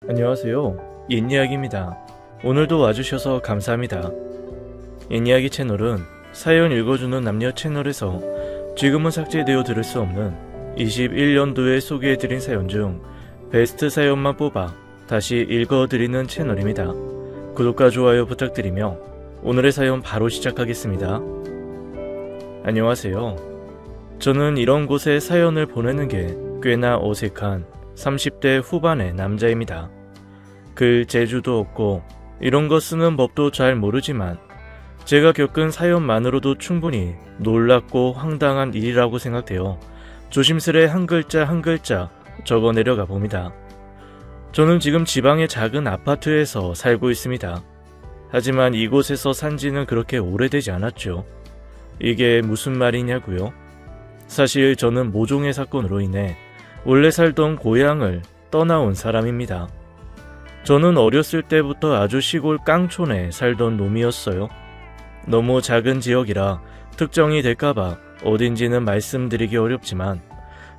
안녕하세요. 옛이야기입니다. 오늘도 와주셔서 감사합니다. 옛이야기 채널은 사연 읽어주는 남녀 채널에서 지금은 삭제되어 들을 수 없는 21년도에 소개해드린 사연 중 베스트 사연만 뽑아 다시 읽어드리는 채널입니다. 구독과 좋아요 부탁드리며 오늘의 사연 바로 시작하겠습니다. 안녕하세요. 저는 이런 곳에 사연을 보내는 게 꽤나 어색한 30대 후반의 남자입니다. 글 재주도 없고 이런 거 쓰는 법도 잘 모르지만 제가 겪은 사연만으로도 충분히 놀랍고 황당한 일이라고 생각되어 조심스레 한 글자 한 글자 적어 내려가 봅니다. 저는 지금 지방의 작은 아파트에서 살고 있습니다. 하지만 이곳에서 산 지는 그렇게 오래되지 않았죠. 이게 무슨 말이냐고요? 사실 저는 모종의 사건으로 인해 원래 살던 고향을 떠나온 사람입니다. 저는 어렸을 때부터 아주 시골 깡촌에 살던 놈이었어요. 너무 작은 지역이라 특정이 될까봐 어딘지는 말씀드리기 어렵지만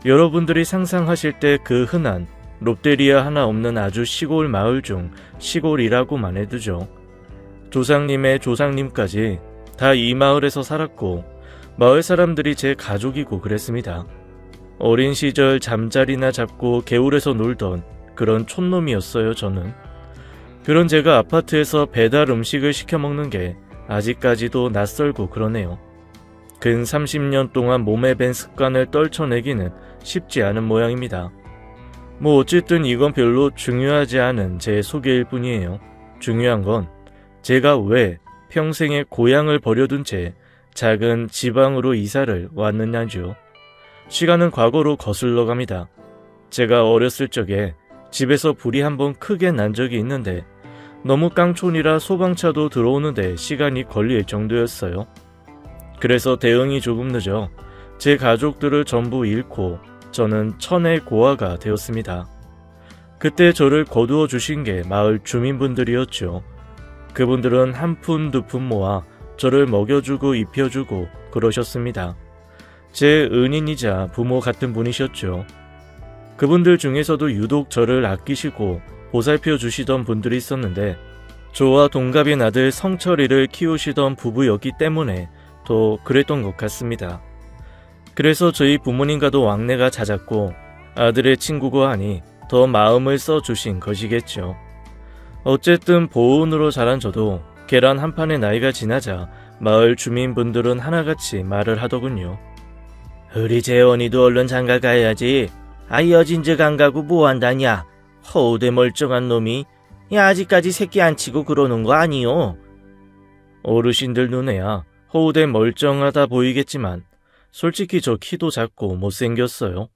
여러분들이 상상하실 때 그 흔한 롯데리아 하나 없는 아주 시골 마을 중 시골이라고만 해두죠. 조상님의 조상님까지 다 이 마을에서 살았고 마을 사람들이 제 가족이고 그랬습니다. 어린 시절 잠자리나 잡고 개울에서 놀던 그런 촌놈이었어요, 저는. 그런 제가 아파트에서 배달 음식을 시켜 먹는 게 아직까지도 낯설고 그러네요. 근 30년 동안 몸에 밴 습관을 떨쳐내기는 쉽지 않은 모양입니다. 뭐 어쨌든 이건 별로 중요하지 않은 제 소개일 뿐이에요. 중요한 건 제가 왜 평생의 고향을 버려둔 채 작은 지방으로 이사를 왔느냐죠. 시간은 과거로 거슬러 갑니다. 제가 어렸을 적에 집에서 불이 한번 크게 난 적이 있는데 너무 깡촌이라 소방차도 들어오는데 시간이 걸릴 정도였어요. 그래서 대응이 조금 늦어 제 가족들을 전부 잃고 저는 천의 고아가 되었습니다. 그때 저를 거두어 주신 게 마을 주민분들이었죠. 그분들은 한 푼 두 푼 모아 저를 먹여주고 입혀주고 그러셨습니다. 제 은인이자 부모 같은 분이셨죠. 그분들 중에서도 유독 저를 아끼시고 보살펴 주시던 분들이 있었는데 저와 동갑인 아들 성철이를 키우시던 부부였기 때문에 더 그랬던 것 같습니다. 그래서 저희 부모님과도 왕래가 잦았고 아들의 친구고 하니 더 마음을 써주신 것이겠죠. 어쨌든 보온으로 자란 저도 계란 한 판의 나이가 지나자 마을 주민분들은 하나같이 말을 하더군요. 우리 재원이도 얼른 장가 가야지. 여진즉 안 가고 뭐한다냐. 허우대 멀쩡한 놈이. 아직까지 새끼 안 치고 그러는 거 아니요. 어르신들 눈에야 허우대 멀쩡하다 보이겠지만 솔직히 저 키도 작고 못생겼어요.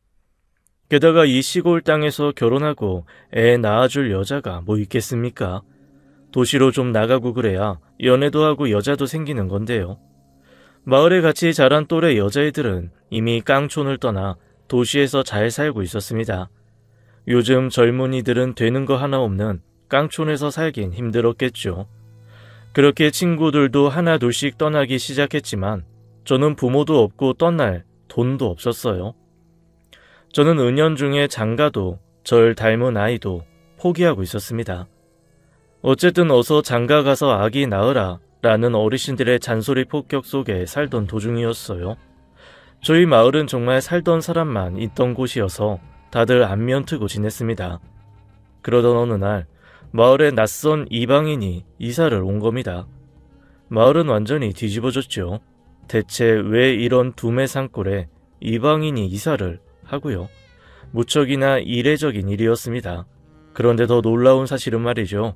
게다가 이 시골 땅에서 결혼하고 애 낳아줄 여자가 뭐 있겠습니까? 도시로 좀 나가고 그래야 연애도 하고 여자도 생기는 건데요. 마을에 같이 자란 또래 여자애들은 이미 깡촌을 떠나 도시에서 잘 살고 있었습니다. 요즘 젊은이들은 되는 거 하나 없는 깡촌에서 살긴 힘들었겠죠. 그렇게 친구들도 하나 둘씩 떠나기 시작했지만 저는 부모도 없고 떠날 돈도 없었어요. 저는 은연중에 장가도 절 닮은 아이도 포기하고 있었습니다. 어쨌든 어서 장가 가서 아기 낳으라 라는 어르신들의 잔소리 폭격 속에 살던 도중이었어요. 저희 마을은 정말 살던 사람만 있던 곳이어서 다들 안면 트고 지냈습니다. 그러던 어느 날 마을에 낯선 이방인이 이사를 온 겁니다. 마을은 완전히 뒤집어졌죠. 대체 왜 이런 두메산골에 이방인이 이사를 하고요. 무척이나 이례적인 일이었습니다. 그런데 더 놀라운 사실은 말이죠.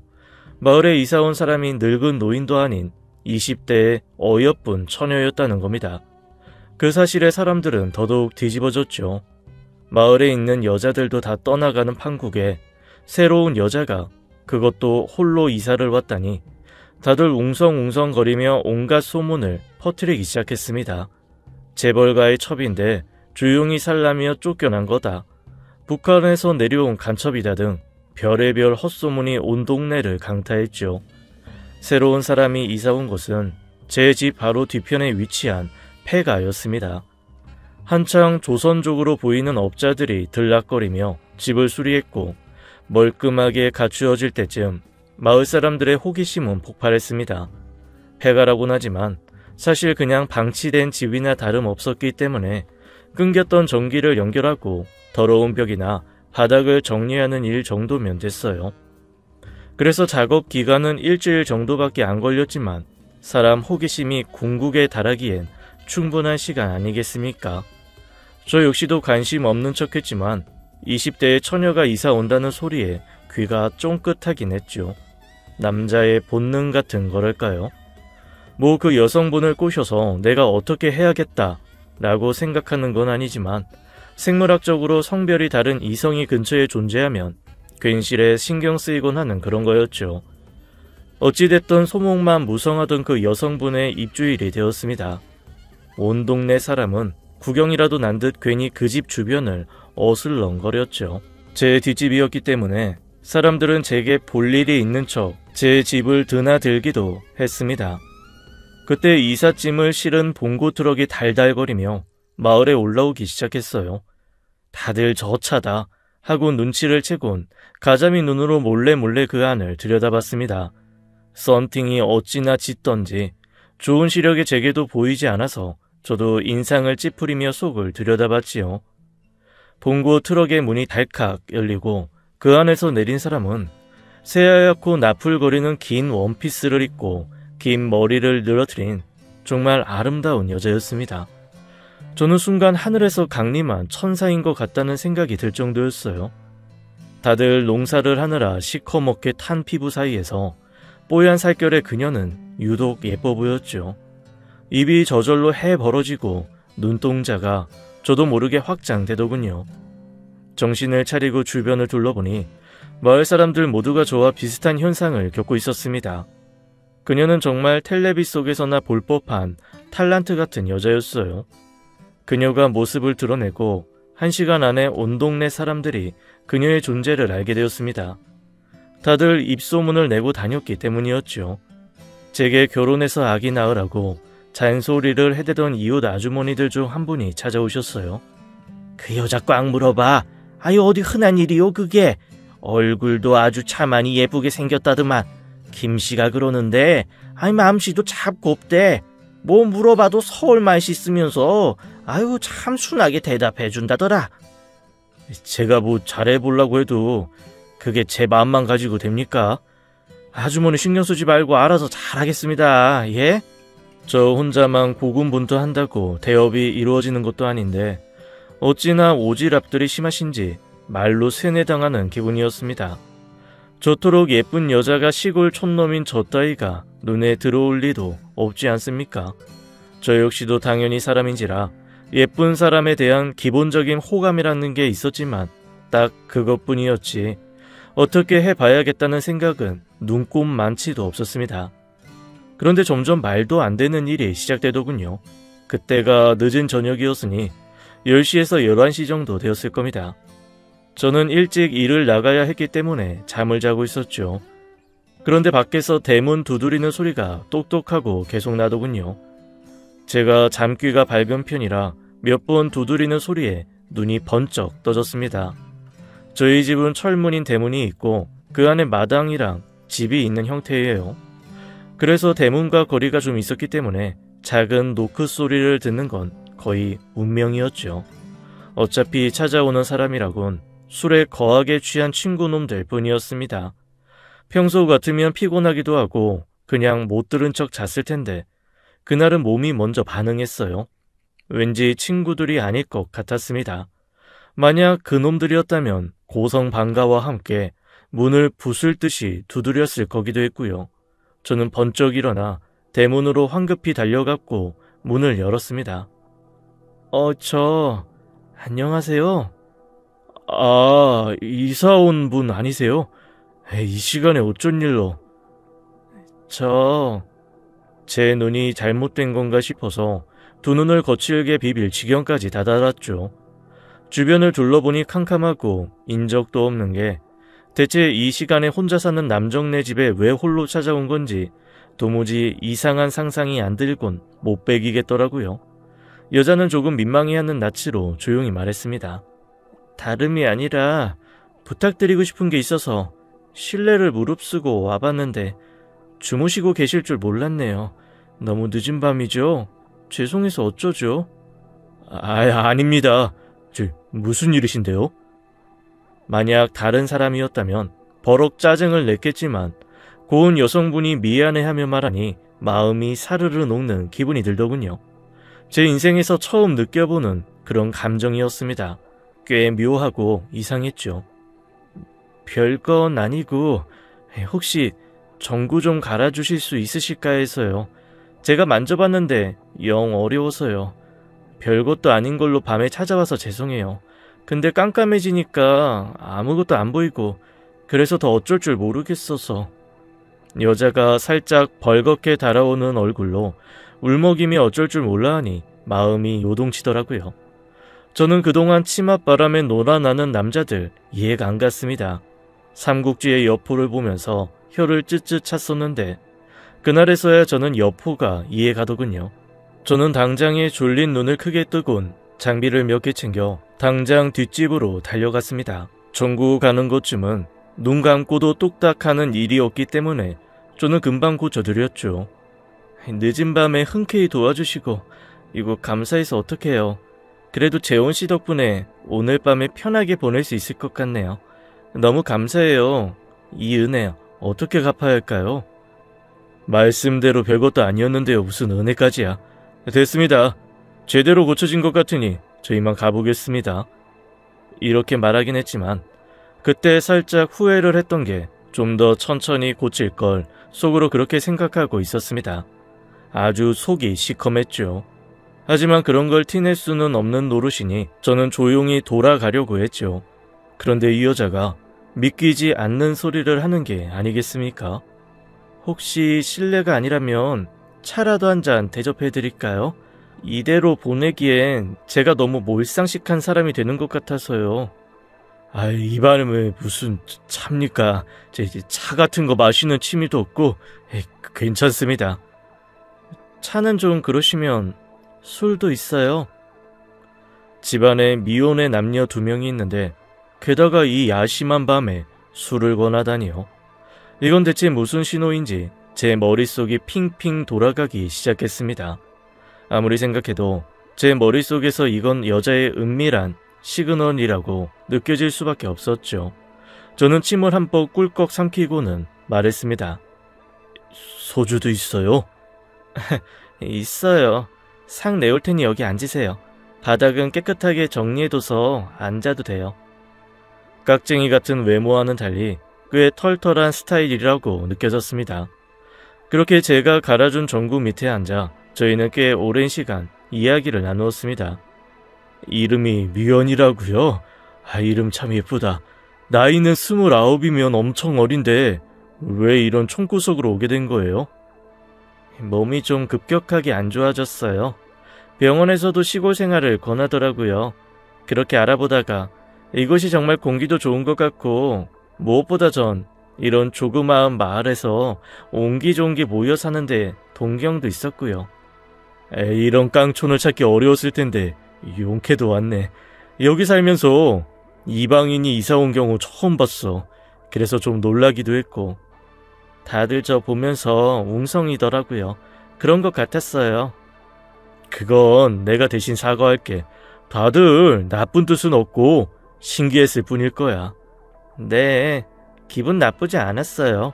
마을에 이사 온 사람이 늙은 노인도 아닌 20대의 어여쁜 처녀였다는 겁니다. 그 사실에 사람들은 더더욱 뒤집어졌죠. 마을에 있는 여자들도 다 떠나가는 판국에 새로운 여자가 그것도 홀로 이사를 왔다니 다들 웅성웅성거리며 온갖 소문을 퍼뜨리기 시작했습니다. 재벌가의 첩인데 조용히 살라며 쫓겨난 거다. 북한에서 내려온 간첩이다 등 별의별 헛소문이 온 동네를 강타했죠. 새로운 사람이 이사 온 곳은 제 집 바로 뒤편에 위치한 폐가였습니다. 한창 조선족으로 보이는 업자들이 들락거리며 집을 수리했고 멀끔하게 갖추어질 때쯤 마을 사람들의 호기심은 폭발했습니다. 폐가라고는 하지만 사실 그냥 방치된 집이나 다름없었기 때문에 끊겼던 전기를 연결하고 더러운 벽이나 바닥을 정리하는 일 정도면 됐어요. 그래서 작업 기간은 일주일 정도밖에 안 걸렸지만 사람 호기심이 궁극에 달하기엔 충분한 시간 아니겠습니까? 저 역시도 관심 없는 척했지만 20대의 처녀가 이사 온다는 소리에 귀가 쫑긋하긴 했죠. 남자의 본능 같은 거랄까요? 뭐 그 여성분을 꼬셔서 내가 어떻게 해야겠다 라고 생각하는 건 아니지만 생물학적으로 성별이 다른 이성이 근처에 존재하면 괜시레 신경 쓰이곤 하는 그런 거였죠. 어찌됐든 소목만 무성하던 그 여성분의 입주일이 되었습니다. 온 동네 사람은 구경이라도 난 듯 괜히 그 집 주변을 어슬렁거렸죠. 제 뒷집이었기 때문에 사람들은 제게 볼 일이 있는 척 제 집을 드나들기도 했습니다. 그때 이삿짐을 실은 봉고 트럭이 달달거리며 마을에 올라오기 시작했어요. 다들 저 차다 하고 눈치를 채곤 가자미 눈으로 몰래 그 안을 들여다봤습니다. 썬팅이 어찌나 짙던지 좋은 시력의 제게도 보이지 않아서 저도 인상을 찌푸리며 속을 들여다봤지요. 봉고 트럭의 문이 달칵 열리고 그 안에서 내린 사람은 새하얗고 나풀거리는 긴 원피스를 입고 긴 머리를 늘어뜨린 정말 아름다운 여자였습니다. 저는 순간 하늘에서 강림한 천사인 것 같다는 생각이 들 정도였어요. 다들 농사를 하느라 시커멓게 탄 피부 사이에서 뽀얀 살결의 그녀는 유독 예뻐 보였죠. 입이 저절로 해 벌어지고 눈동자가 저도 모르게 확장되더군요. 정신을 차리고 주변을 둘러보니 마을 사람들 모두가 저와 비슷한 현상을 겪고 있었습니다. 그녀는 정말 텔레비 속에서나 볼 법한 탤런트 같은 여자였어요. 그녀가 모습을 드러내고 1시간 안에 온 동네 사람들이 그녀의 존재를 알게 되었습니다. 다들 입소문을 내고 다녔기 때문이었죠. 제게 결혼해서 아기 낳으라고 잔소리를 해대던 이웃 아주머니들 중 한 분이 찾아오셨어요. 그 여자 꽉 물어봐. 아유 어디 흔한 일이요 그게. 얼굴도 아주 차만이 예쁘게 생겼다더만. 김씨가 그러는데 아이 맘씨도 참 곱대. 뭐 물어봐도 서울 말씨 쓰면서 아유 참 순하게 대답해 준다더라. 제가 뭐 잘해보려고 해도 그게 제 마음만 가지고 됩니까? 아주머니 신경 쓰지 말고 알아서 잘하겠습니다. 예? 저 혼자만 고군분투한다고 대업이 이루어지는 것도 아닌데 어찌나 오지랖들이 심하신지 말로 세뇌당하는 기분이었습니다. 저토록 예쁜 여자가 시골 촌놈인 저 따위가 눈에 들어올 리도 없지 않습니까? 저 역시도 당연히 사람인지라 예쁜 사람에 대한 기본적인 호감이라는 게 있었지만 딱 그것뿐이었지 어떻게 해봐야겠다는 생각은 눈꼽만치도 없었습니다. 그런데 점점 말도 안 되는 일이 시작되더군요. 그때가 늦은 저녁이었으니 10시에서 11시 정도 되었을 겁니다. 저는 일찍 일을 나가야 했기 때문에 잠을 자고 있었죠. 그런데 밖에서 대문 두드리는 소리가 똑똑하고 계속 나더군요. 제가 잠귀가 밝은 편이라 몇 번 두드리는 소리에 눈이 번쩍 떠졌습니다. 저희 집은 철문인 대문이 있고 그 안에 마당이랑 집이 있는 형태예요. 그래서 대문과 거리가 좀 있었기 때문에 작은 노크 소리를 듣는 건 거의 운명이었죠. 어차피 찾아오는 사람이라곤 술에 거하게 취한 친구놈들 뿐이었습니다. 평소 같으면 피곤하기도 하고 그냥 못 들은 척 잤을 텐데 그날은 몸이 먼저 반응했어요. 왠지 친구들이 아닐 것 같았습니다. 만약 그놈들이었다면 고성방가와 함께 문을 부술 듯이 두드렸을 거기도 했고요. 저는 번쩍 일어나 대문으로 황급히 달려갔고 문을 열었습니다. 안녕하세요. 아, 이사 온 분 아니세요? 이 시간에 어쩐 일로? 제 눈이 잘못된 건가 싶어서 두 눈을 거칠게 비빌 지경까지 다다랐죠. 주변을 둘러보니 캄캄하고 인적도 없는 게 대체 이 시간에 혼자 사는 남정네 집에 왜 홀로 찾아온 건지 도무지 이상한 상상이 안 들곤 못 베기겠더라고요. 여자는 조금 민망해하는 낯으로 조용히 말했습니다. 다름이 아니라 부탁드리고 싶은 게 있어서 실례를 무릅쓰고 와봤는데 주무시고 계실 줄 몰랐네요. 너무 늦은 밤이죠? 죄송해서 어쩌죠? 아닙니다. 무슨 일이신데요? 만약 다른 사람이었다면 버럭 짜증을 냈겠지만 고운 여성분이 미안해하며 말하니 마음이 사르르 녹는 기분이 들더군요. 제 인생에서 처음 느껴보는 그런 감정이었습니다. 꽤 묘하고 이상했죠. 별건 아니고 혹시 전구 좀 갈아주실 수 있으실까 해서요. 제가 만져봤는데 영 어려워서요. 별것도 아닌 걸로 밤에 찾아와서 죄송해요. 근데 깜깜해지니까 아무것도 안 보이고 그래서 더 어쩔 줄 모르겠어서. 여자가 살짝 벌겋게 달아오는 얼굴로 울먹이며 어쩔 줄 몰라 하니 마음이 요동치더라고요. 저는 그동안 치맛바람에 놀아나는 남자들 이해가 안 갔습니다. 삼국지의 여포를 보면서 혀를 쯧쯧 찼었는데 그날에서야 저는 여포가 이해가더군요. 저는 당장에 졸린 눈을 크게 뜨곤 장비를 몇 개 챙겨 당장 뒷집으로 달려갔습니다. 전구 가는 것쯤은 눈 감고도 뚝딱 하는 일이었기 때문에 저는 금방 고쳐드렸죠. 늦은 밤에 흔쾌히 도와주시고 이거 감사해서 어떡해요. 그래도 재원씨 덕분에 오늘 밤에 편하게 보낼 수 있을 것 같네요. 너무 감사해요. 이 은혜 어떻게 갚아야 할까요? 말씀대로 별것도 아니었는데요. 무슨 은혜까지야. 됐습니다. 제대로 고쳐진 것 같으니 저 이만 가보겠습니다. 이렇게 말하긴 했지만 그때 살짝 후회를 했던 게 좀 더 천천히 고칠 걸 속으로 그렇게 생각하고 있었습니다. 아주 속이 시커맸죠. 하지만 그런 걸 티낼 수는 없는 노릇이니 저는 조용히 돌아가려고 했죠. 그런데 이 여자가 믿기지 않는 소리를 하는 게 아니겠습니까? 혹시 실례가 아니라면 차라도 한 잔 대접해드릴까요? 이대로 보내기엔 제가 너무 몰상식한 사람이 되는 것 같아서요. 이 발음에 무슨 차입니까? 차 같은 거 마시는 취미도 없고 괜찮습니다. 차는 좀 그러시면 술도 있어요. 집안에 미혼의 남녀 2명이 있는데 게다가 이 야심한 밤에 술을 권하다니요. 이건 대체 무슨 신호인지 제 머릿속이 핑핑 돌아가기 시작했습니다. 아무리 생각해도 제 머릿속에서 이건 여자의 은밀한 시그널이라고 느껴질 수밖에 없었죠. 저는 침을 한 번 꿀꺽 삼키고는 말했습니다. 소주도 있어요? 있어요. 상 내올 테니 여기 앉으세요. 바닥은 깨끗하게 정리해둬서 앉아도 돼요. 깍쟁이 같은 외모와는 달리 꽤 털털한 스타일이라고 느껴졌습니다. 그렇게 제가 갈아준 전구 밑에 앉아 저희는 꽤 오랜 시간 이야기를 나누었습니다. 이름이 미연이라고요? 이름 참 예쁘다. 나이는 29이면 엄청 어린데 왜 이런 총구석으로 오게 된 거예요? 몸이 좀 급격하게 안 좋아졌어요. 병원에서도 시골 생활을 권하더라고요. 그렇게 알아보다가 이곳이 정말 공기도 좋은 것 같고 무엇보다 전 이런 조그마한 마을에서 옹기종기 모여 사는데 동경도 있었고요. 이런 깡촌을 찾기 어려웠을 텐데 용케도 왔네. 여기 살면서 이방인이 이사 온 경우 처음 봤어. 그래서 좀 놀라기도 했고. 다들 저 보면서 웅성이더라고요. 그런 것 같았어요. 그건 내가 대신 사과할게. 다들 나쁜 뜻은 없고 신기했을 뿐일 거야. 네, 기분 나쁘지 않았어요.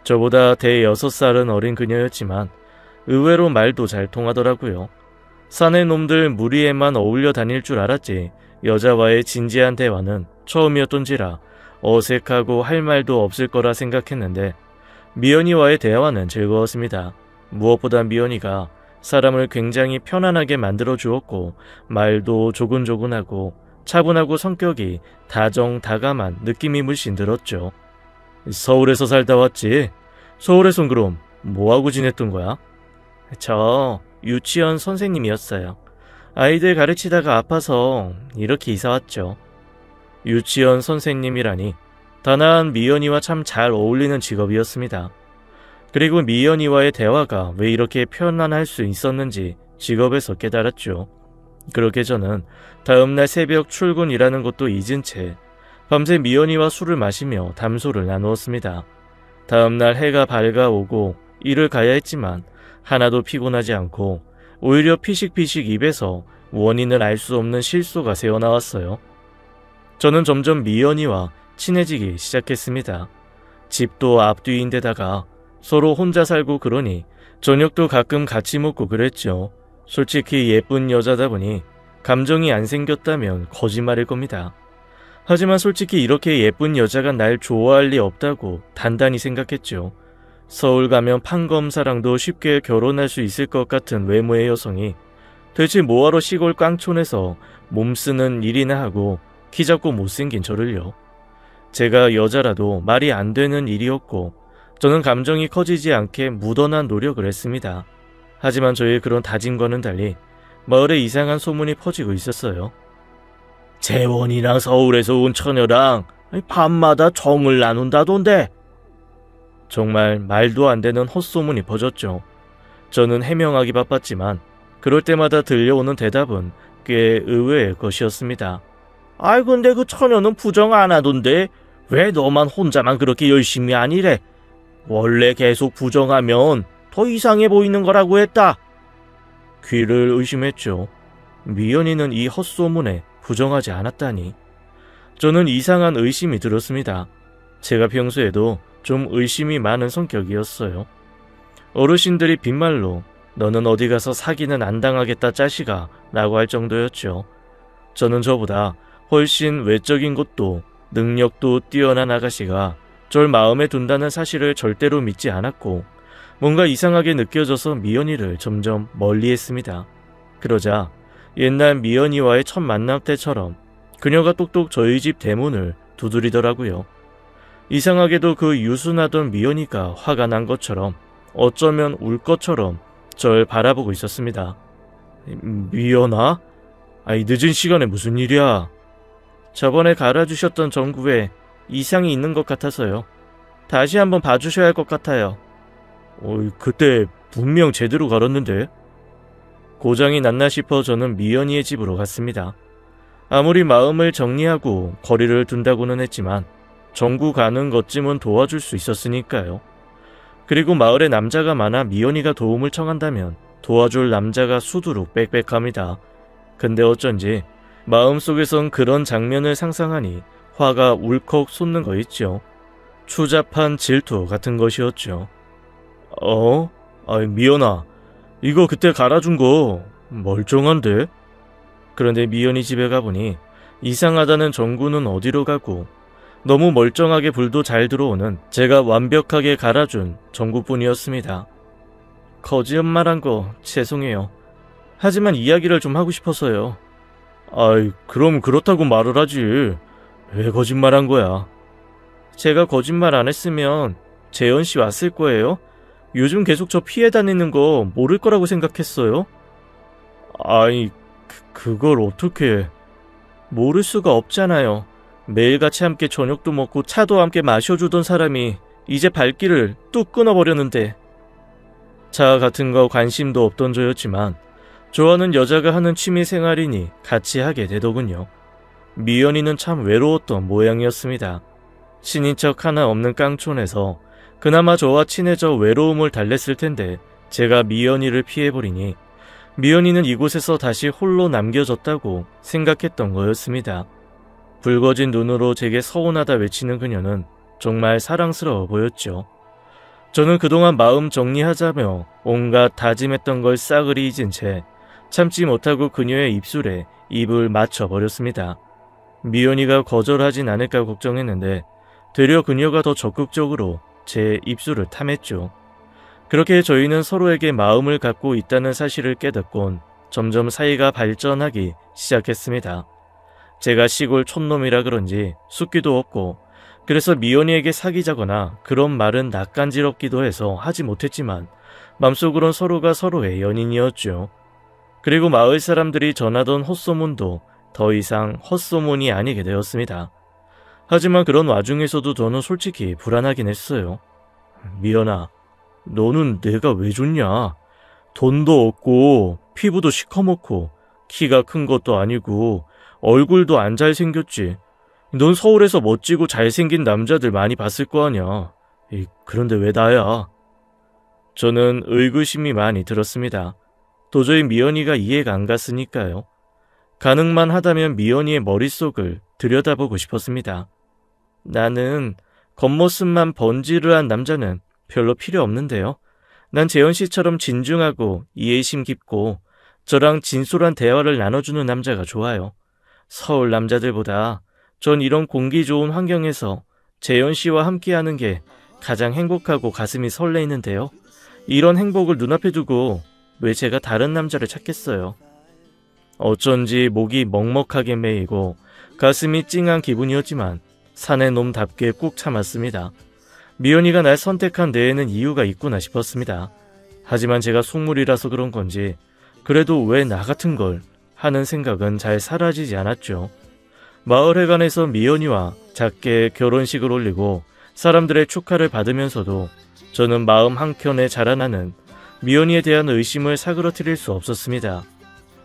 저보다 대여섯 살은 어린 그녀였지만 의외로 말도 잘 통하더라고요. 사내 놈들 무리에만 어울려 다닐 줄 알았지 여자와의 진지한 대화는 처음이었던지라 어색하고 할 말도 없을 거라 생각했는데 미연이와의 대화는 즐거웠습니다. 무엇보다 미연이가 사람을 굉장히 편안하게 만들어 주었고 말도 조근조근하고 차분하고 성격이 다정다감한 느낌이 물씬 들었죠. 서울에서 살다 왔지? 서울에선 그럼 뭐하고 지냈던 거야? 저 유치원 선생님이었어요. 아이들 가르치다가 아파서 이렇게 이사 왔죠. 유치원 선생님이라니 단아한 미연이와 참 잘 어울리는 직업이었습니다. 그리고 미연이와의 대화가 왜 이렇게 편안할 수 있었는지 직업에서 깨달았죠. 그렇게 저는 다음날 새벽 출근이라는 것도 잊은 채 밤새 미연이와 술을 마시며 담소를 나누었습니다. 다음날 해가 밝아오고 일을 가야 했지만 하나도 피곤하지 않고 오히려 피식피식 입에서 원인을 알 수 없는 실소가 새어나왔어요. 저는 점점 미연이와 친해지기 시작했습니다. 집도 앞뒤인데다가 서로 혼자 살고 그러니 저녁도 가끔 같이 먹고 그랬죠. 솔직히 예쁜 여자다 보니 감정이 안 생겼다면 거짓말일 겁니다. 하지만 솔직히 이렇게 예쁜 여자가 날 좋아할 리 없다고 단단히 생각했죠. 서울 가면 판검사랑도 쉽게 결혼할 수 있을 것 같은 외모의 여성이 대체 뭐하러 시골 깡촌에서 몸쓰는 일이나 하고 키 작고 못생긴 저를요. 제가 여자라도 말이 안 되는 일이었고 저는 감정이 커지지 않게 묻어난 노력을 했습니다. 하지만 저의 그런 다짐과는 달리 마을에 이상한 소문이 퍼지고 있었어요. 재원이랑 서울에서 온 처녀랑 밤마다 정을 나눈다던데. 정말 말도 안 되는 헛소문이 퍼졌죠. 저는 해명하기 바빴지만 그럴 때마다 들려오는 대답은 꽤 의외의 것이었습니다. 아이 근데 그 처녀는 부정 안 하던데 왜 너만 혼자만 그렇게 열심히 안 일해? 원래 계속 부정하면 더 이상해 보이는 거라고 했다. 귀를 의심했죠. 미연이는 이 헛소문에 부정하지 않았다니. 저는 이상한 의심이 들었습니다. 제가 평소에도 좀 의심이 많은 성격이었어요. 어르신들이 빈말로 너는 어디 가서 사기는 안 당하겠다 짜시가 라고 할 정도였죠. 저는 저보다 훨씬 외적인 것도 능력도 뛰어난 아가씨가 절 마음에 둔다는 사실을 절대로 믿지 않았고 뭔가 이상하게 느껴져서 미연이를 점점 멀리했습니다. 그러자 옛날 미연이와의 첫 만남 때처럼 그녀가 똑똑 저희 집 대문을 두드리더라고요. 이상하게도 그 유순하던 미연이가 화가 난 것처럼 어쩌면 울 것처럼 절 바라보고 있었습니다. 미연아? 아이 늦은 시간에 무슨 일이야? 저번에 갈아주셨던 전구에 이상이 있는 것 같아서요. 다시 한번 봐주셔야 할 것 같아요. 그때 분명 제대로 갈았는데. 고장이 났나 싶어 저는 미연이의 집으로 갔습니다. 아무리 마음을 정리하고 거리를 둔다고는 했지만 전구 가는 것쯤은 도와줄 수 있었으니까요. 그리고 마을에 남자가 많아 미연이가 도움을 청한다면 도와줄 남자가 수두룩 빽빽합니다. 근데 어쩐지 마음속에선 그런 장면을 상상하니 화가 울컥 솟는 거 있죠. 추잡한 질투 같은 것이었죠. 미연아, 이거 그때 갈아준 거 멀쩡한데? 그런데 미연이 집에 가보니 이상하다는 전구는 어디로 가고 너무 멀쩡하게 불도 잘 들어오는 제가 완벽하게 갈아준 전구뿐이었습니다. 거짓말한 거 죄송해요. 하지만 이야기를 좀 하고 싶어서요. 그럼 그렇다고 말을 하지. 왜 거짓말한 거야? 제가 거짓말 안 했으면 재현씨 왔을 거예요? 요즘 계속 저 피해 다니는 거 모를 거라고 생각했어요? 그걸 어떻게... 모를 수가 없잖아요. 매일같이 함께 저녁도 먹고 차도 함께 마셔주던 사람이 이제 발길을 뚝 끊어버렸는데. 차 같은 거 관심도 없던 저였지만 좋아하는 여자가 하는 취미생활이니 같이 하게 되더군요. 미연이는 참 외로웠던 모양이었습니다. 친인척 하나 없는 깡촌에서 그나마 저와 친해져 외로움을 달랬을 텐데 제가 미연이를 피해버리니 미연이는 이곳에서 다시 홀로 남겨졌다고 생각했던 거였습니다. 붉어진 눈으로 제게 서운하다 외치는 그녀는 정말 사랑스러워 보였죠. 저는 그동안 마음 정리하자며 온갖 다짐했던 걸 싸그리 잊은 채 참지 못하고 그녀의 입술에 입을 맞춰버렸습니다. 미연이가 거절하진 않을까 걱정했는데 되려 그녀가 더 적극적으로 제 입술을 탐했죠. 그렇게 저희는 서로에게 마음을 갖고 있다는 사실을 깨닫곤 점점 사이가 발전하기 시작했습니다. 제가 시골 촌놈이라 그런지 숫기도 없고 그래서 미연이에게 사귀자거나 그런 말은 낯간지럽기도 해서 하지 못했지만 맘속으론 서로가 서로의 연인이었죠. 그리고 마을 사람들이 전하던 헛소문도 더 이상 헛소문이 아니게 되었습니다. 하지만 그런 와중에서도 저는 솔직히 불안하긴 했어요. 미연아, 너는 내가 왜 좋냐? 돈도 없고 피부도 시커멓고 키가 큰 것도 아니고 얼굴도 안 잘생겼지. 넌 서울에서 멋지고 잘생긴 남자들 많이 봤을 거 아냐. 그런데 왜 나야? 저는 의구심이 많이 들었습니다. 도저히 미연이가 이해가 안 갔으니까요. 가능만 하다면 미연이의 머릿속을 들여다보고 싶었습니다. 나는 겉모습만 번지르한 남자는 별로 필요 없는데요. 난 재현씨처럼 진중하고 이해심 깊고 저랑 진솔한 대화를 나눠주는 남자가 좋아요. 서울 남자들보다 전 이런 공기 좋은 환경에서 재현씨와 함께하는 게 가장 행복하고 가슴이 설레이는데요. 이런 행복을 눈앞에 두고 왜 제가 다른 남자를 찾겠어요. 어쩐지 목이 먹먹하게 메이고 가슴이 찡한 기분이었지만 사내 놈답게 꾹 참았습니다. 미연이가 날 선택한 데에는 이유가 있구나 싶었습니다. 하지만 제가 속물이라서 그런 건지 그래도 왜 나 같은 걸 하는 생각은 잘 사라지지 않았죠. 마을회관에서 미연이와 작게 결혼식을 올리고 사람들의 축하를 받으면서도 저는 마음 한켠에 자라나는 미연이에 대한 의심을 사그러뜨릴 수 없었습니다.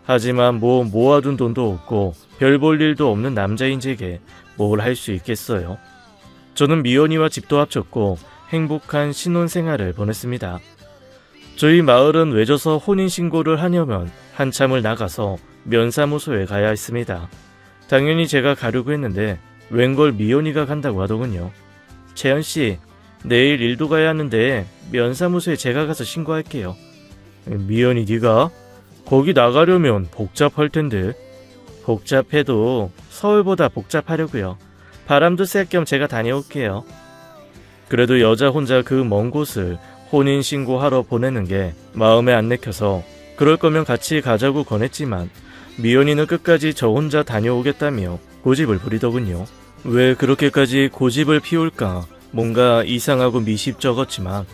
하지만 모아둔 돈도 없고 별 볼 일도 없는 남자인 제게 뭘 할 수 있겠어요. 저는 미연이와 집도 합쳤고 행복한 신혼생활을 보냈습니다. 저희 마을은 외져서 혼인신고를 하려면 한참을 나가서 면사무소에 가야 했습니다. 당연히 제가 가려고 했는데 웬걸 미연이가 간다고 하더군요. 재현씨, 내일 일도 가야 하는데 면사무소에 제가 가서 신고할게요. 미연이 네가? 거기 나가려면 복잡할 텐데. 복잡해도 서울보다 복잡하려고요. 바람도 쐴 겸 제가 다녀올게요. 그래도 여자 혼자 그 먼 곳을 혼인신고하러 보내는 게 마음에 안 내켜서 그럴 거면 같이 가자고 권했지만 미연이는 끝까지 저 혼자 다녀오겠다며 고집을 부리더군요. 왜 그렇게까지 고집을 피울까? 뭔가 이상하고 미십쩍었지만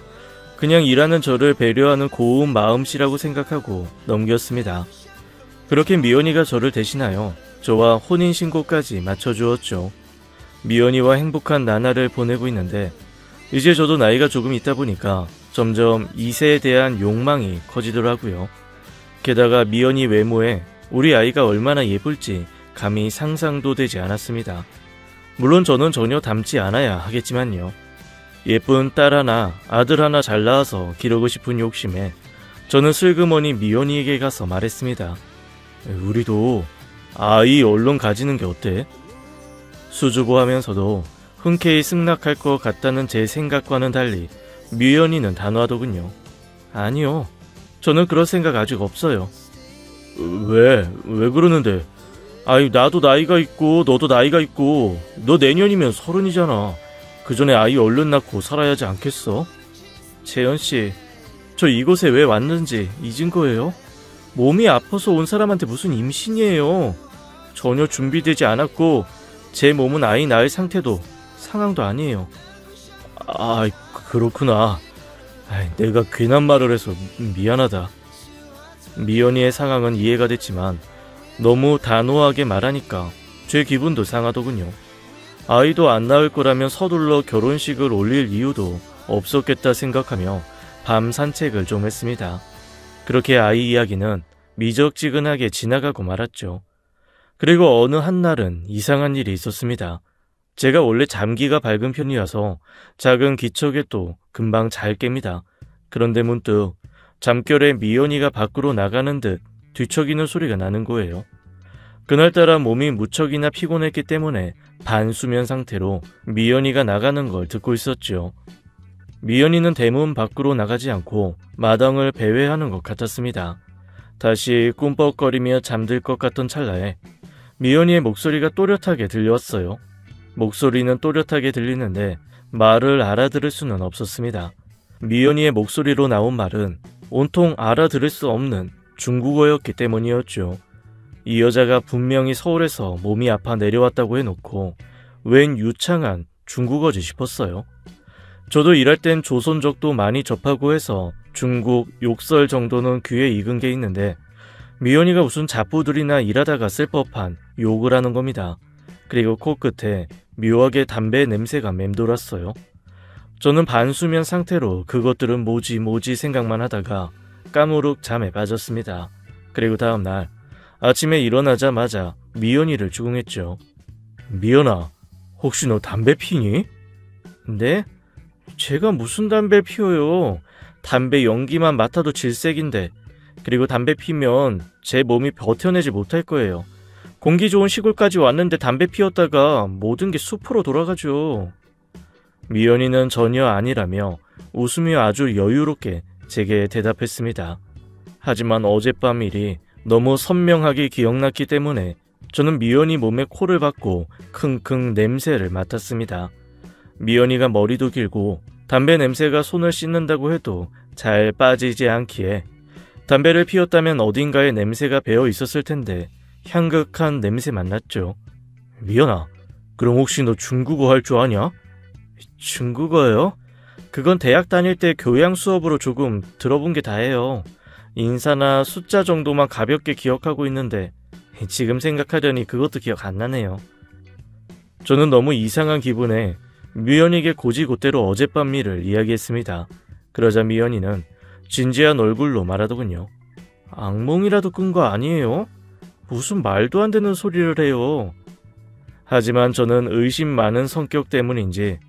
그냥 일하는 저를 배려하는 고운 마음씨라고 생각하고 넘겼습니다. 그렇게 미연이가 저를 대신하여 저와 혼인신고까지 맞춰주었죠. 미연이와 행복한 나날을 보내고 있는데 이제 저도 나이가 조금 있다 보니까 점점 이세에 대한 욕망이 커지더라고요. 게다가 미연이 외모에 우리 아이가 얼마나 예쁠지 감히 상상도 되지 않았습니다. 물론 저는 전혀 닮지 않아야 하겠지만요. 예쁜 딸 하나, 아들 하나 잘 낳아서 기르고 싶은 욕심에 저는 슬그머니 미연이에게 가서 말했습니다. 우리도 아이 얼른 가지는 게 어때? 수줍어하면서도 흔쾌히 승낙할 것 같다는 제 생각과는 달리 미연이는 단호하더군요. 아니요. 저는 그럴 생각 아직 없어요. 왜 그러는데? 아이, 나도 나이가 있고 너도 나이가 있고 너 내년이면 30이잖아. 그 전에 아이 얼른 낳고 살아야 하지 않겠어? 재현씨, 저 이곳에 왜 왔는지 잊은 거예요? 몸이 아파서 온 사람한테 무슨 임신이에요. 전혀 준비되지 않았고 제 몸은 아이 낳을 상태도 상황도 아니에요. 아, 그렇구나. 내가 괜한 말을 해서 미안하다. 미연이의 상황은 이해가 됐지만 너무 단호하게 말하니까 제 기분도 상하더군요. 아이도 안 낳을 거라면 서둘러 결혼식을 올릴 이유도 없었겠다 생각하며 밤 산책을 좀 했습니다. 그렇게 아이 이야기는 미적지근하게 지나가고 말았죠. 그리고 어느 한날은 이상한 일이 있었습니다. 제가 원래 잠기가 밝은 편이라서 작은 기척에 또 금방 잘 깹니다. 그런데 문득 잠결에 미연이가 밖으로 나가는 듯 뒤척이는 소리가 나는 거예요. 그날따라 몸이 무척이나 피곤했기 때문에 반수면 상태로 미연이가 나가는 걸 듣고 있었죠. 미연이는 대문 밖으로 나가지 않고 마당을 배회하는 것 같았습니다. 다시 꿈뻑거리며 잠들 것 같던 찰나에 미연이의 목소리가 또렷하게 들려왔어요. 목소리는 또렷하게 들리는데 말을 알아들을 수는 없었습니다. 미연이의 목소리로 나온 말은 온통 알아들을 수 없는 중국어였기 때문이었죠. 이 여자가 분명히 서울에서 몸이 아파 내려왔다고 해놓고 웬 유창한 중국어지 싶었어요. 저도 일할 땐 조선족도 많이 접하고 해서 중국 욕설 정도는 귀에 익은 게 있는데 미연이가 무슨 잡부들이나 일하다가 쓸 법한 욕을 하는 겁니다. 그리고 코끝에 묘하게 담배 냄새가 맴돌았어요. 저는 반수면 상태로 그것들은 뭐지 생각만 하다가 까무룩 잠에 빠졌습니다. 그리고 다음날 아침에 일어나자마자 미연이를 추궁했죠. 미연아, 혹시 너 담배 피니? 네? 제가 무슨 담배 피워요. 담배 연기만 맡아도 질색인데. 그리고 담배 피면 제 몸이 버텨내지 못할 거예요. 공기 좋은 시골까지 왔는데 담배 피웠다가 모든 게 숲으로 돌아가죠. 미연이는 전혀 아니라며 웃으며 아주 여유롭게 제게 대답했습니다. 하지만 어젯밤 일이 너무 선명하게 기억났기 때문에 저는 미연이 몸에 코를 박고 킁킁 냄새를 맡았습니다. 미연이가 머리도 길고 담배 냄새가 손을 씻는다고 해도 잘 빠지지 않기에 담배를 피웠다면 어딘가에 냄새가 배어 있었을 텐데 향긋한 냄새만 났죠. 미연아, 그럼 혹시 너 중국어 할 줄 아냐? 중국어요? 그건 대학 다닐 때 교양 수업으로 조금 들어본 게 다예요. 인사나 숫자 정도만 가볍게 기억하고 있는데 지금 생각하려니 그것도 기억 안 나네요. 저는 너무 이상한 기분에 미연이에게 곧이곧대로 어젯밤 일을 이야기했습니다. 그러자 미연이는 진지한 얼굴로 말하더군요. 악몽이라도 꾼 거 아니에요? 무슨 말도 안 되는 소리를 해요. 하지만 저는 의심 많은 성격 때문인지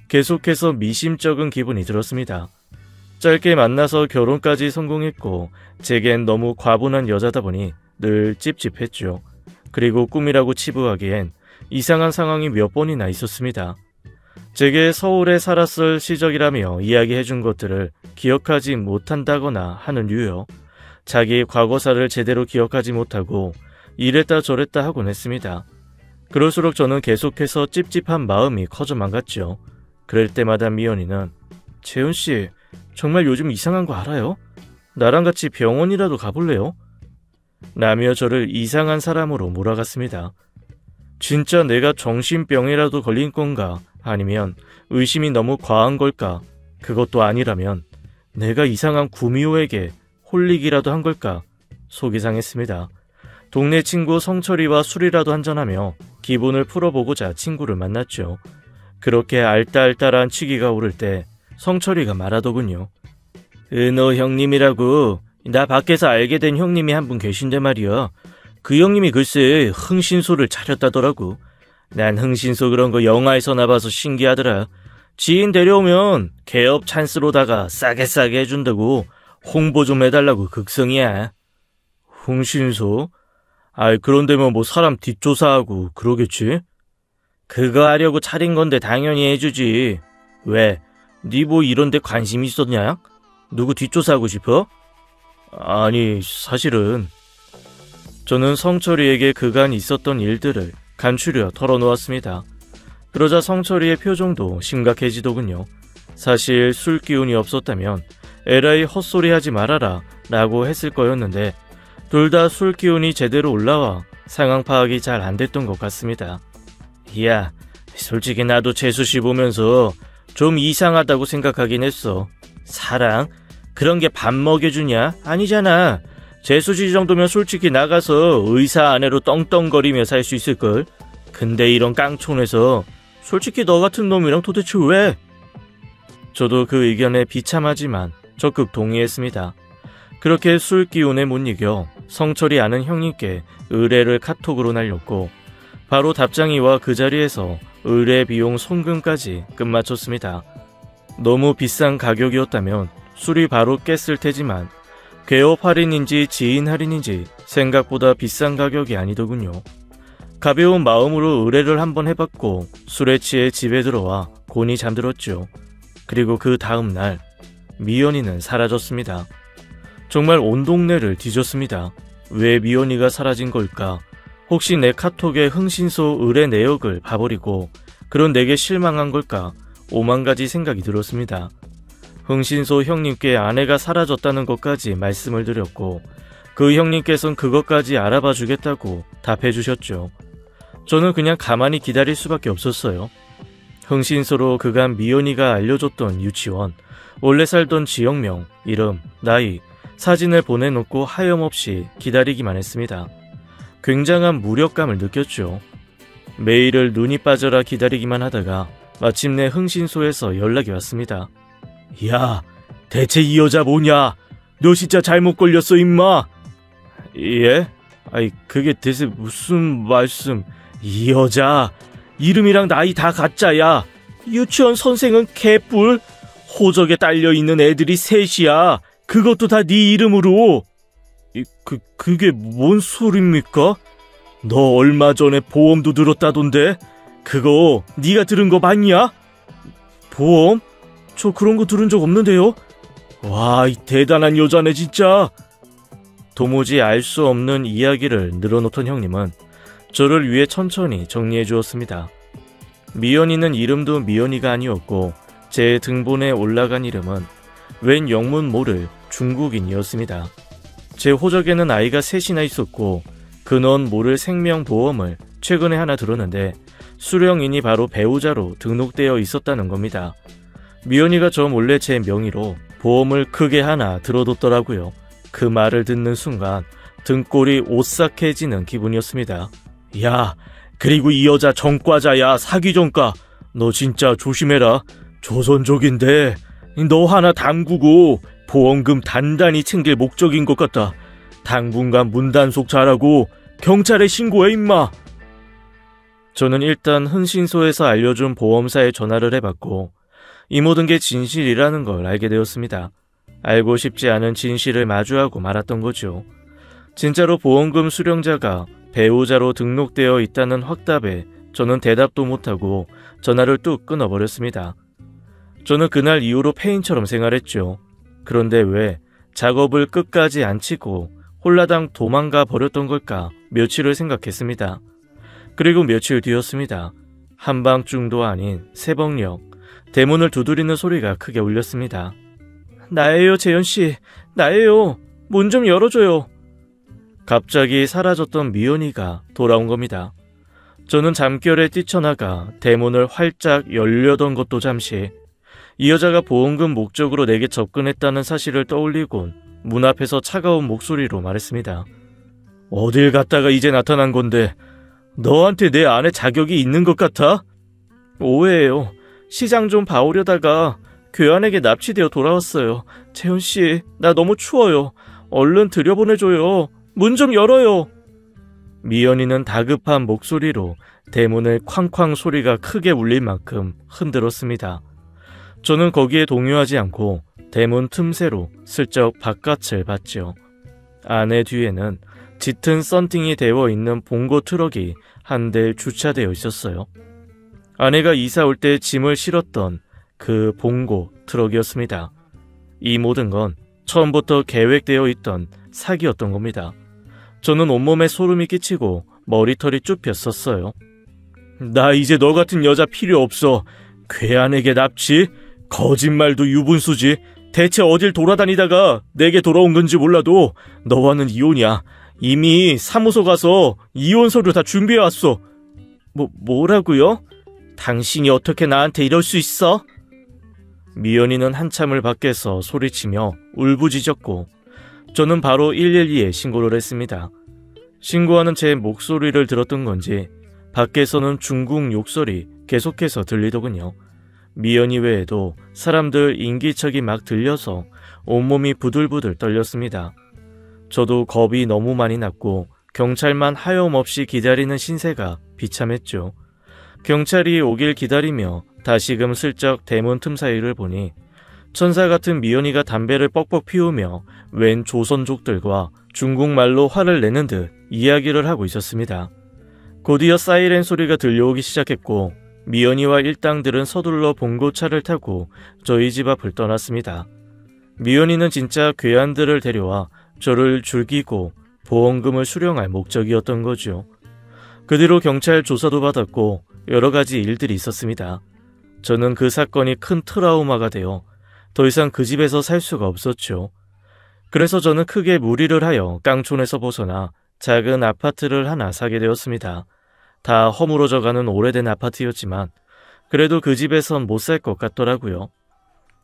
계속해서 미심쩍은 기분이 들었습니다. 짧게 만나서 결혼까지 성공했고 제겐 너무 과분한 여자다 보니 늘 찝찝했죠. 그리고 꿈이라고 치부하기엔 이상한 상황이 몇 번이나 있었습니다. 제게 서울에 살았을 시적이라며 이야기해준 것들을 기억하지 못한다거나 하는 류요. 자기의 과거사를 제대로 기억하지 못하고 이랬다 저랬다 하곤 했습니다. 그럴수록 저는 계속해서 찝찝한 마음이 커져만 갔죠. 그럴 때마다 미연이는 재훈씨, 정말 요즘 이상한 거 알아요? 나랑 같이 병원이라도 가볼래요? 라며 저를 이상한 사람으로 몰아갔습니다. 진짜 내가 정신병이라도 걸린 건가? 아니면 의심이 너무 과한 걸까? 그것도 아니라면 내가 이상한 구미호에게 홀리기라도 한 걸까? 속이 상했습니다. 동네 친구 성철이와 술이라도 한잔하며 기분을 풀어보고자 친구를 만났죠. 그렇게 알딸딸한 취기가 오를 때 성철이가 말하더군요. 은호 형님이라고 나 밖에서 알게 된 형님이 한 분 계신데 말이야. 그 형님이 글쎄 흥신소를 차렸다더라고. 난 흥신소 그런 거 영화에서나 봐서 신기하더라. 지인 데려오면 개업 찬스로다가 싸게 해준다고 홍보 좀 해달라고 극성이야. 흥신소? 아이 그런 데면 뭐 사람 뒷조사하고 그러겠지? 그거 하려고 차린 건데 당연히 해주지. 왜? 니 뭐 이런 데 관심 있었냐? 누구 뒷조사하고 싶어? 아니 사실은 저는 성철이에게 그간 있었던 일들을 간추려 털어놓았습니다. 그러자 성철이의 표정도 심각해지더군요. 사실 술 기운이 없었다면 에라이 헛소리하지 말아라 라고 했을 거였는데 둘 다 술 기운이 제대로 올라와 상황 파악이 잘 안 됐던 것 같습니다. 야, 솔직히 나도 재수씨 보면서 좀 이상하다고 생각하긴 했어. 사랑? 그런 게 밥 먹여주냐? 아니잖아. 재수씨 정도면 솔직히 나가서 의사 아내로 떵떵거리며 살 수 있을걸. 근데 이런 깡촌에서 솔직히 너 같은 놈이랑 도대체 왜? 저도 그 의견에 비참하지만 적극 동의했습니다. 그렇게 술 기운에 못 이겨 성철이 아는 형님께 의뢰를 카톡으로 날렸고 바로 답장이와 그 자리에서 의뢰 비용 송금까지 끝마쳤습니다. 너무 비싼 가격이었다면 술이 바로 깼을 테지만 개업 할인인지 지인 할인인지 생각보다 비싼 가격이 아니더군요. 가벼운 마음으로 의뢰를 한번 해봤고 술에 취해 집에 들어와 곤히 잠들었죠. 그리고 그 다음 날 미연이는 사라졌습니다. 정말 온 동네를 뒤졌습니다. 왜 미연이가 사라진 걸까? 혹시 내 카톡에 흥신소 의뢰 내역을 봐버리고 그런 내게 실망한 걸까? 오만 가지 생각이 들었습니다. 흥신소 형님께 아내가 사라졌다는 것까지 말씀을 드렸고 그 형님께서는 그것까지 알아봐 주겠다고 답해 주셨죠. 저는 그냥 가만히 기다릴 수밖에 없었어요. 흥신소로 그간 미연이가 알려줬던 유치원, 원래 살던 지역명, 이름, 나이, 사진을 보내놓고 하염없이 기다리기만 했습니다. 굉장한 무력감을 느꼈죠. 매일을 눈이 빠져라 기다리기만 하다가 마침내 흥신소에서 연락이 왔습니다. 야, 대체 이 여자 뭐냐? 너 진짜 잘못 걸렸어 임마. 예? 아이 그게 대체 무슨 말씀? 이 여자 이름이랑 나이 다 가짜야. 유치원 선생은 개뿔. 호적에 딸려있는 애들이 셋이야. 그것도 다 네 이름으로. 그게 뭔 소리입니까? 너 얼마 전에 보험도 들었다던데? 그거 네가 들은 거 맞냐? 보험? 저 그런 거 들은 적 없는데요? 와, 이 대단한 여자네 진짜. 도무지 알 수 없는 이야기를 늘어놓던 형님은 저를 위해 천천히 정리해 주었습니다. 미연이는 이름도 미연이가 아니었고 제 등본에 올라간 이름은 웬 영문 모를 중국인이었습니다. 제 호적에는 아이가 셋이나 있었고 근원 모를 생명보험을 최근에 하나 들었는데 수령인이 바로 배우자로 등록되어 있었다는 겁니다. 미연이가 저 몰래 제 명의로 보험을 크게 하나 들어뒀더라고요. 그 말을 듣는 순간 등골이 오싹해지는 기분이었습니다. 야, 그리고 이 여자 전과자야. 사기 전과. 너 진짜 조심해라. 조선족인데 너 하나 담그고 보험금 단단히 챙길 목적인 것 같다. 당분간 문단속 잘하고 경찰에 신고해 임마. 저는 일단 흥신소에서 알려준 보험사에 전화를 해봤고 이 모든 게 진실이라는 걸 알게 되었습니다. 알고 싶지 않은 진실을 마주하고 말았던 거죠. 진짜로 보험금 수령자가 배우자로 등록되어 있다는 확답에 저는 대답도 못하고 전화를 뚝 끊어버렸습니다. 저는 그날 이후로 폐인처럼 생활했죠. 그런데 왜 작업을 끝까지 안 치고 홀라당 도망가 버렸던 걸까 며칠을 생각했습니다. 그리고 며칠 뒤였습니다. 한밤중도 아닌 새벽녘 대문을 두드리는 소리가 크게 울렸습니다. 나예요, 재현씨. 나예요. 문 좀 열어줘요. 갑자기 사라졌던 미연이가 돌아온 겁니다. 저는 잠결에 뛰쳐나가 대문을 활짝 열려던 것도 잠시 이 여자가 보험금 목적으로 내게 접근했다는 사실을 떠올리곤 문 앞에서 차가운 목소리로 말했습니다. 어딜 갔다가 이제 나타난 건데 너한테 내 아내 자격이 있는 것 같아? 오해예요. 시장 좀 봐오려다가 괴한에게 납치되어 돌아왔어요. 재현씨, 나 너무 추워요. 얼른 들여보내줘요. 문 좀 열어요. 미연이는 다급한 목소리로 대문을 쾅쾅 소리가 크게 울릴 만큼 흔들었습니다. 저는 거기에 동요하지 않고 대문 틈새로 슬쩍 바깥을 봤죠. 안에 뒤에는 짙은 썬팅이 되어 있는 봉고 트럭이 한 대 주차되어 있었어요. 아내가 이사 올 때 짐을 실었던 그 봉고 트럭이었습니다. 이 모든 건 처음부터 계획되어 있던 사기였던 겁니다. 저는 온몸에 소름이 끼치고 머리털이 쭉 폈었어요. 나 이제 너 같은 여자 필요 없어. 괴한에게 납치? 거짓말도 유분수지. 대체 어딜 돌아다니다가 내게 돌아온 건지 몰라도 너와는 이혼이야. 이미 사무소 가서 이혼 서류 다 준비해왔어. 뭐라고요? 당신이 어떻게 나한테 이럴 수 있어? 미연이는 한참을 밖에서 소리치며 울부짖었고 저는 바로 112에 신고를 했습니다. 신고하는 제 목소리를 들었던 건지 밖에서는 중국 욕설이 계속해서 들리더군요. 미연이 외에도 사람들 인기척이 막 들려서 온몸이 부들부들 떨렸습니다. 저도 겁이 너무 많이 났고 경찰만 하염없이 기다리는 신세가 비참했죠. 경찰이 오길 기다리며 다시금 슬쩍 대문 틈 사이를 보니 천사 같은 미연이가 담배를 뻑뻑 피우며 웬 조선족들과 중국말로 화를 내는 듯 이야기를 하고 있었습니다. 곧이어 사이렌 소리가 들려오기 시작했고 미연이와 일당들은 서둘러 봉고차를 타고 저희 집 앞을 떠났습니다. 미연이는 진짜 괴한들을 데려와 저를 죽이고 보험금을 수령할 목적이었던 거죠. 그 뒤로 경찰 조사도 받았고 여러 가지 일들이 있었습니다. 저는 그 사건이 큰 트라우마가 되어 더 이상 그 집에서 살 수가 없었죠. 그래서 저는 크게 무리를 하여 깡촌에서 벗어나 작은 아파트를 하나 사게 되었습니다. 다 허물어져가는 오래된 아파트였지만 그래도 그 집에선 못 살 것 같더라고요.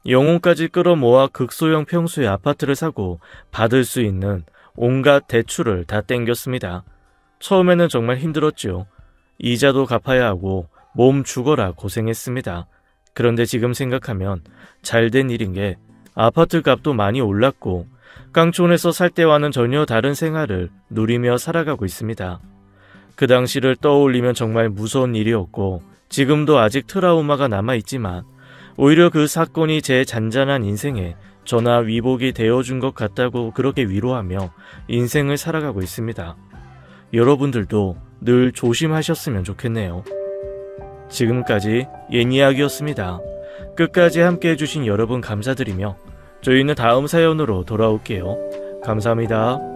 영혼까지 끌어모아 극소형 평수의 아파트를 사고 받을 수 있는 온갖 대출을 다 땡겼습니다. 처음에는 정말 힘들었죠. 이자도 갚아야 하고 몸 죽어라 고생했습니다. 그런데 지금 생각하면 잘된 일인 게 아파트 값도 많이 올랐고 깡촌에서 살 때와는 전혀 다른 생활을 누리며 살아가고 있습니다. 그 당시를 떠올리면 정말 무서운 일이었고 지금도 아직 트라우마가 남아있지만 오히려 그 사건이 제 잔잔한 인생에 전화 위복이 되어준 것 같다고 그렇게 위로하며 인생을 살아가고 있습니다. 여러분들도 늘 조심하셨으면 좋겠네요. 지금까지 옛이야기였습니다. 끝까지 함께 해주신 여러분 감사드리며 저희는 다음 사연으로 돌아올게요. 감사합니다.